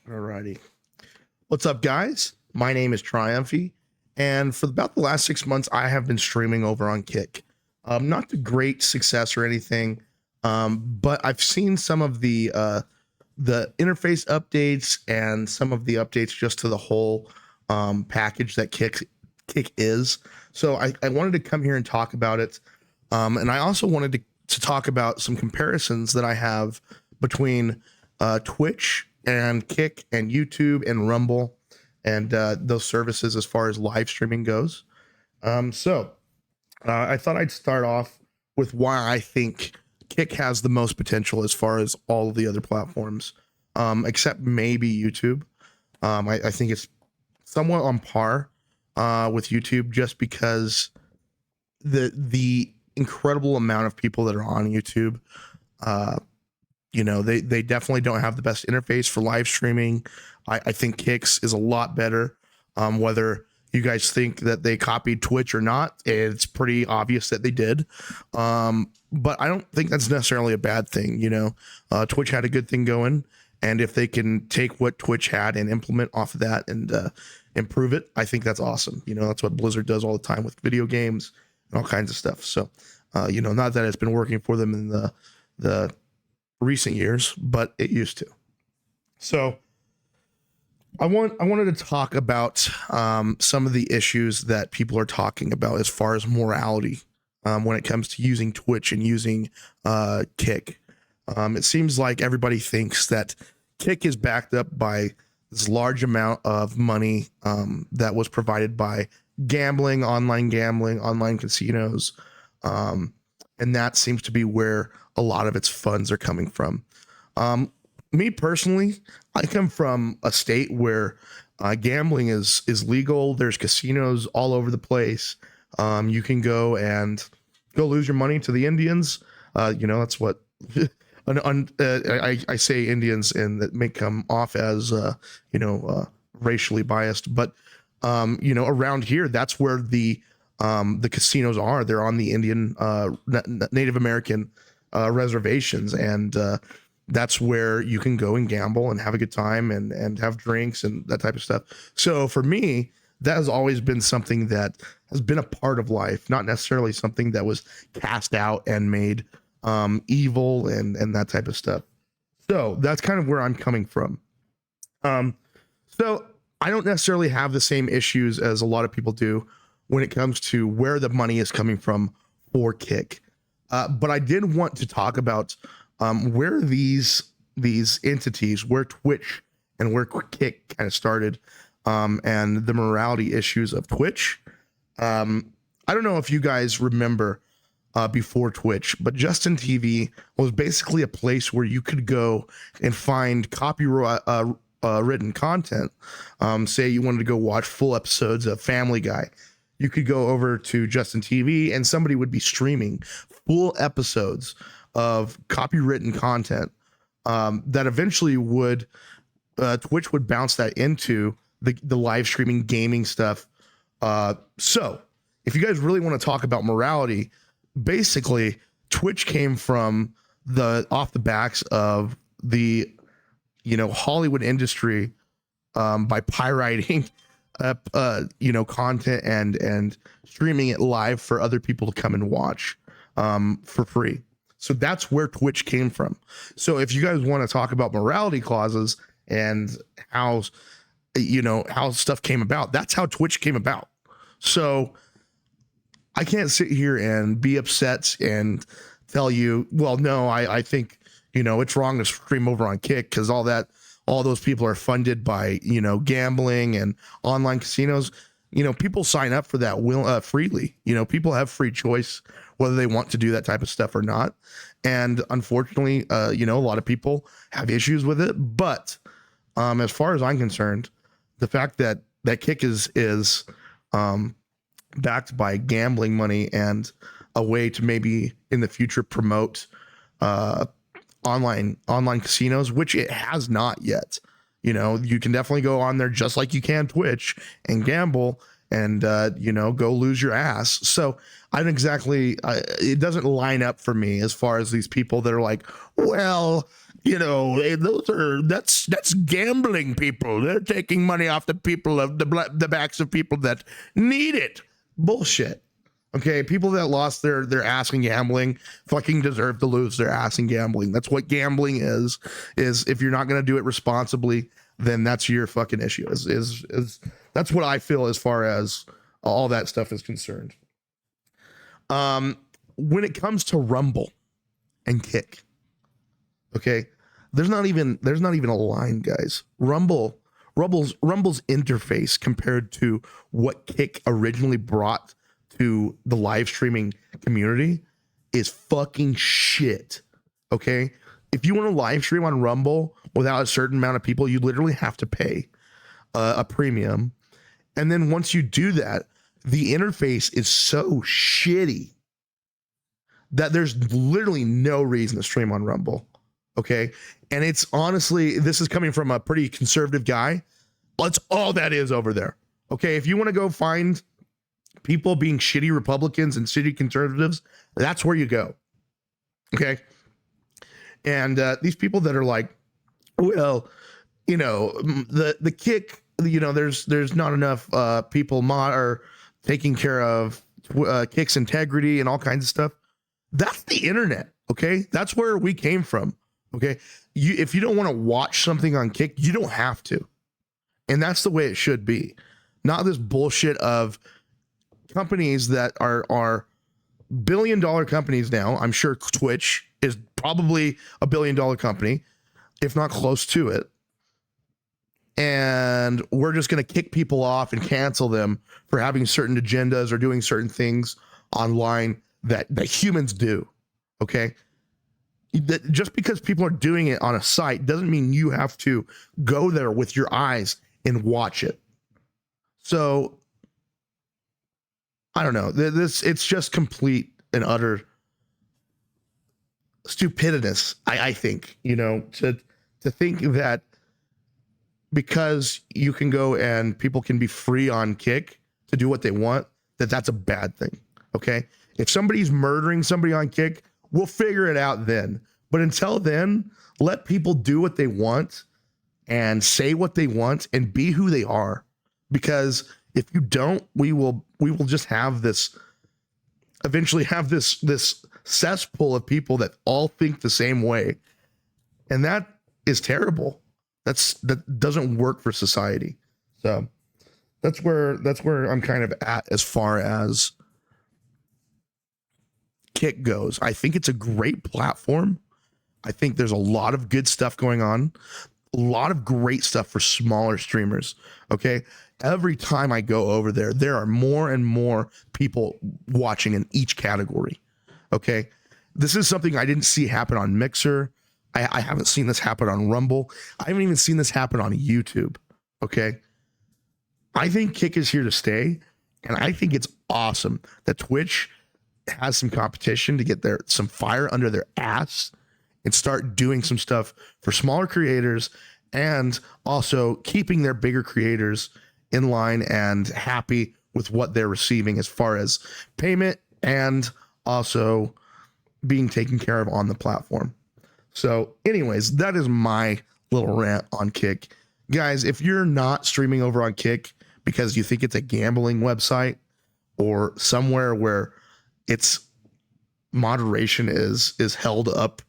Alrighty. What's up, guys? My name is Triumphy, and for about the last 6 months, I have been streaming over on Kick. Not the great success or anything, but I've seen some of the interface updates and some of the updates just to the whole package that Kick is. So I wanted to come here and talk about it, and I also wanted to talk about some comparisons that I have between Twitch and Kick and YouTube and Rumble and those services as far as live streaming goes. I thought I'd start off with why I think Kick has the most potential as far as all of the other platforms, except maybe YouTube. I think it's somewhat on par with YouTube just because the incredible amount of people that are on YouTube. They definitely don't have the best interface for live streaming. I think Kicks is a lot better. Whether you guys think that they copied Twitch or not, it's pretty obvious that they did. But I don't think that's necessarily a bad thing. Twitch had a good thing going, and if they can take what Twitch had and implement off of that and improve it, I think that's awesome. That's what Blizzard does all the time with video games and all kinds of stuff. So, not that it's been working for them in the recent years, but it used to. So I wanted to talk about some of the issues that people are talking about as far as morality when it comes to using Twitch and using Kick. It seems like everybody thinks that Kick is backed up by this large amount of money that was provided by online casinos, and that seems to be where a lot of its funds are coming from. Me personally, I come from a state where gambling is legal. There's casinos all over the place. You can go lose your money to the Indians. That's what I say Indians, and that may come off as racially biased. But around here, that's where the casinos are. They're on the Indian Native American reservations, and that's where you can go and gamble and have a good time and have drinks and that type of stuff. So for me, that has always been something that has been a part of life, not necessarily something that was cast out and made evil and that type of stuff. So that's kind of where I'm coming from. So I don't necessarily have the same issues as a lot of people do when it comes to where the money is coming from for Kick. But I did want to talk about where these entities, where Twitch and where Kick kind of started, and the morality issues of Twitch. I don't know if you guys remember before Twitch, but Justin TV was basically a place where you could go and find copyright written content. Say you wanted to go watch full episodes of Family Guy. You could go over to Justin TV and somebody would be streaming full episodes of copywritten content that eventually would Twitch would bounce that into the live streaming gaming stuff. So if you guys really want to talk about morality, basically Twitch came from off the backs of the Hollywood industry by pirating content and streaming it live for other people to come and watch for free. So that's where Twitch came from. So if you guys want to talk about morality clauses and how stuff came about, that's how Twitch came about. So I can't sit here and be upset and tell you, well, no, I think, it's wrong to stream over on Kick because all those people are funded by, gambling and online casinos. People sign up for that freely. People have free choice whether they want to do that type of stuff or not. And unfortunately, a lot of people have issues with it. But as far as I'm concerned, the fact that Kick is backed by gambling money and a way to maybe in the future promote online casinos, which it has not yet. You can definitely go on there just like you can Twitch and gamble and go lose your ass. So I don't exactly, it doesn't line up for me as far as these people that are like, well, that's gambling people. They're taking money off the people of the backs of people that need it. Bullshit. Okay, people that lost their ass in gambling fucking deserve to lose their ass in gambling. That's what gambling is if you're not going to do it responsibly, then that's your fucking issue. Is that's what I feel as far as all that stuff is concerned. When it comes to Rumble and Kick, okay, there's not even a line, guys. Rumble's interface compared to what Kick originally brought to the live streaming community is fucking shit. Okay, if you want to live stream on Rumble without a certain amount of people, you literally have to pay a premium, and then once you do that, the interface is so shitty that there's literally no reason to stream on Rumble. Okay, and it's honestly, this is coming from a pretty conservative guy. That's all that is over there. Okay, if you want to go find people being shitty Republicans and shitty conservatives, that's where you go. Okay. And these people that are like, well, the Kick, there's not enough people or taking care of Kick's integrity and all kinds of stuff. That's the internet. Okay. That's where we came from. Okay. If you don't want to watch something on Kick, you don't have to. And that's the way it should be. Not this bullshit of companies that are billion-dollar companies now. I'm sure Twitch is probably a billion-dollar company, if not close to it. And we're just going to kick people off and cancel them for having certain agendas or doing certain things online that humans do. Okay. That just because people are doing it on a site doesn't mean you have to go there with your eyes and watch it. So I don't know. It's just complete and utter stupidness. I think, to think that because you can go and people can be free on Kick to do what they want, that's a bad thing. Okay. If somebody's murdering somebody on Kick, we'll figure it out then. But until then, let people do what they want and say what they want and be who they are. Because if you don't, we will just have this cesspool of people that all think the same way. And that is terrible. That doesn't work for society. So that's where I'm kind of at as far as Kick goes. I think it's a great platform. I think there's a lot of good stuff going on. A lot of great stuff for smaller streamers. Okay. Every time I go over there are more and more people watching in each category. Okay. This is something I didn't see happen on Mixer. I haven't seen this happen on Rumble. I haven't even seen this happen on YouTube. Okay. I think Kick is here to stay. And I think it's awesome that Twitch has some competition to get some fire under their ass and start doing some stuff for smaller creators and also keeping their bigger creators in line and happy with what they're receiving as far as payment and also being taken care of on the platform. So anyways, that is my little rant on Kick. Guys, if you're not streaming over on Kick because you think it's a gambling website or somewhere where its moderation is held up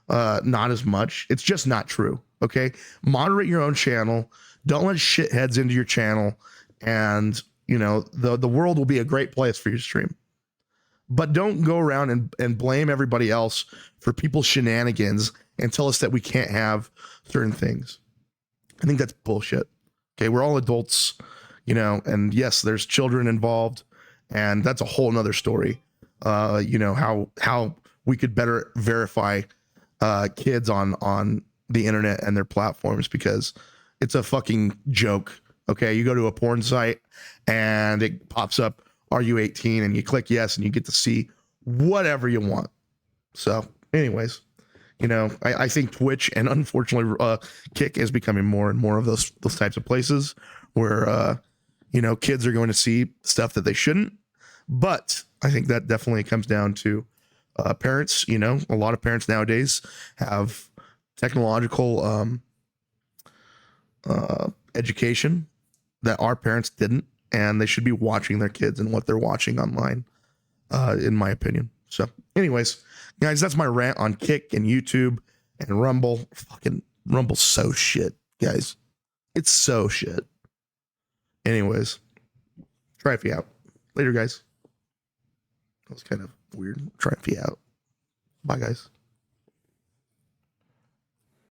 not as much, it's just not true. Okay, moderate your own channel. Don't let shitheads into your channel, and the world will be a great place for your stream. But don't go around and blame everybody else for people's shenanigans and tell us that we can't have certain things. I think that's bullshit. Okay, we're all adults, and yes, there's children involved, and that's a whole nother story. How we could better verify kids on the internet and their platforms, because it's a fucking joke. Okay, you go to a porn site and it pops up, are you 18? And you click yes, and you get to see whatever you want. So anyways, I think Twitch and unfortunately Kick is becoming more and more of those types of places where kids are going to see stuff that they shouldn't. But I think that definitely comes down to parents. A lot of parents nowadays have technological education that our parents didn't, and they should be watching their kids and what they're watching online, in my opinion. So, anyways, guys, that's my rant on Kick and YouTube and Rumble. Fucking Rumble's so shit, guys. It's so shit. Anyways, Triumphy out. Later, guys. That was kind of weird. Triumphy out. Bye, guys.